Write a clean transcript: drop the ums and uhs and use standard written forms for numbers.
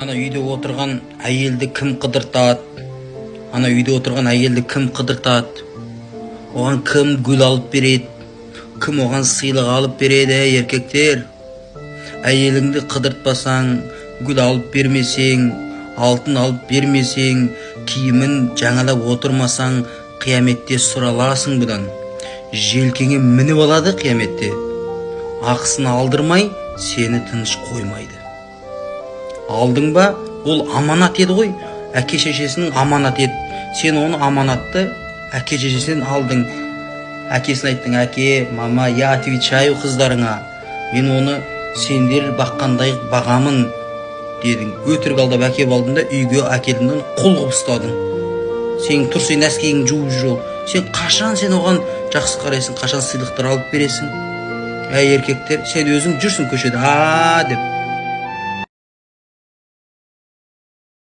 Ана үйде отырған әйелді кім қыдыртады? Ана үйде отырған әйелді кім қыдыртады? Оған кім гүл алып береді? Кім оған сыйлық алып береді, еркектер? Әйеліңді қыдыртпасаң, гүл алып бермесең, алтын алып бермесең, киімін жаңалап отырмасаң, қияметте сұраласың бұдан. Желкеңе мініп алады қияметте. Ақысын алдырмай, сені тыныш қоймайды. Алдың ба, ол аманат еді ғой, әке шешесінің аманат еді. Сен оны аманатты әке шешесінен алдың. Әкесін айттың: әке, мама, я отвечаю қыздарыңа, мен оны сендер баққандай бағамын дедің. Өтірік алдап әкеп алдың да үйге әкелдің, қол қылып ұстадың. Сен тұр, сен әскегің жуып жүр ол. Сен қашан сен оған жақсы қарайсың, қашан сыйлықтар алып бересің? Әй еркектер, сен өзің жүрсің көшеде деп